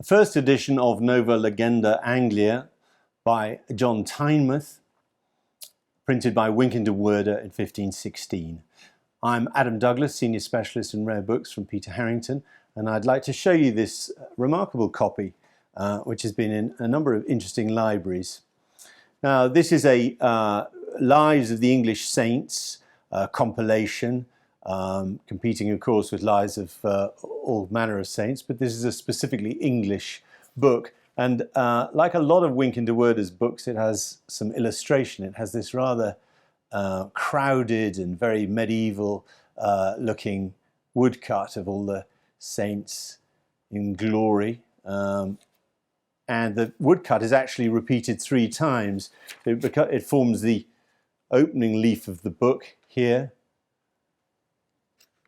The first edition of Nova Legenda Anglia by John TYNEMOUTH, printed by Wynkyn de Worde in 1516. I'm Adam Douglas, Senior Specialist in Rare Books from Peter Harrington, and I'd like to show you this remarkable copy, which has been in a number of interesting libraries. Now, this is a Lives of the English Saints compilation, competing, of course, with Lives of all manner of saints, but this is a specifically English book. And like a lot of Wynkyn de Worde's books, it has some illustration. It has this rather crowded and very medieval looking woodcut of all the saints in glory. And the woodcut is actually repeated 3 times. It forms the opening leaf of the book here,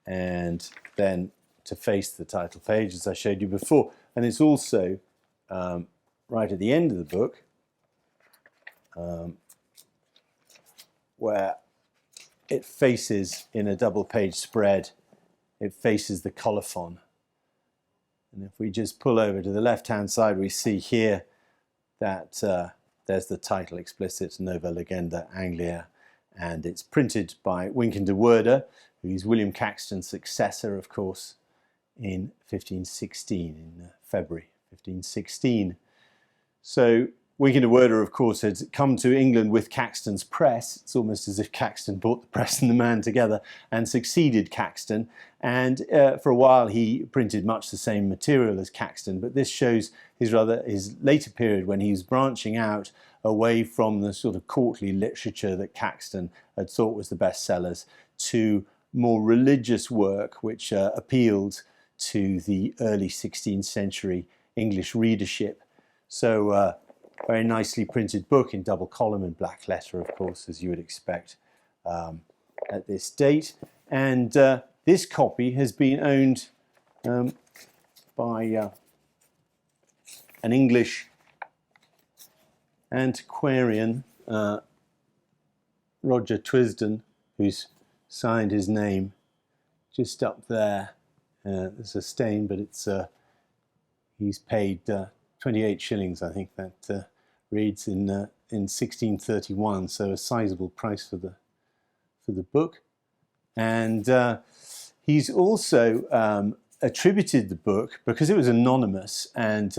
and then to face the title page, as I showed you before. And it's also right at the end of the book, where it faces, in a double page spread, it faces the colophon. And if we just pull over to the left hand side, we see here that there's the title explicit, Nova Legenda Anglia, and it's printed by Wynkyn de Worde, who's William Caxton's successor, of course, in 1516, in February 1516. So Wynkyn de Worde, of course, had come to England with Caxton's press. It's almost as if Caxton brought the press and the man together and succeeded Caxton. And for a while he printed much the same material as Caxton, but this shows his later period when he was branching out away from the sort of courtly literature that Caxton had thought was the best sellers to more religious work which appealed to the early 16th century English readership. So very nicely printed book in double column and black letter, of course, as you would expect at this date. And this copy has been owned by an English antiquarian, Roger Twysden, who's signed his name just up there. There's a stain, but it's he's paid 28 shillings, I think that reads in 1631, so a sizable price for the book. And he's also attributed the book, because it was anonymous, and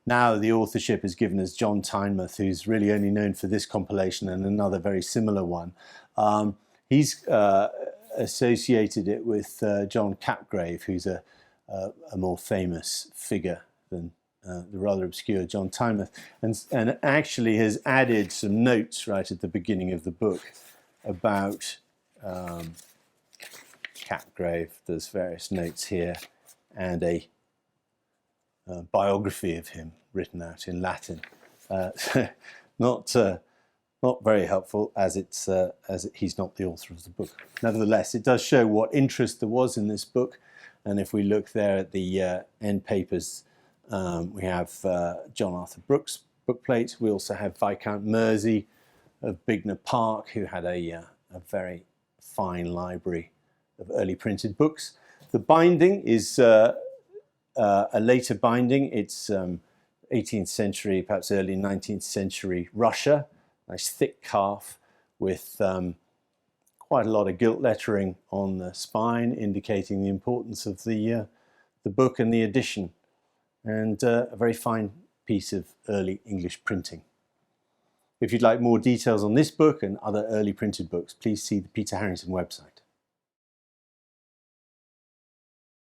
now the authorship is given as John TYNEMOUTH, who's really only known for this compilation and another very similar one. He's associated it with John Capgrave, who's a more famous figure than the rather obscure John TYNEMOUTH, and actually has added some notes right at the beginning of the book about Capgrave. There's various notes here, and a biography of him written out in Latin. Not very helpful, as he's not the author of the book. Nevertheless, it does show what interest there was in this book, and if we look there at the end papers, we have John Arthur Brooke's bookplate. We also have Viscount Mersey of Bignor Park, who had a very fine library of early printed books. The binding is a later binding. It's 18th century, perhaps early 19th century Russia. Nice thick calf with quite a lot of gilt lettering on the spine, indicating the importance of the book and the edition, and a very fine piece of early English printing. If you'd like more details on this book and other early printed books, please see the Peter Harrington website.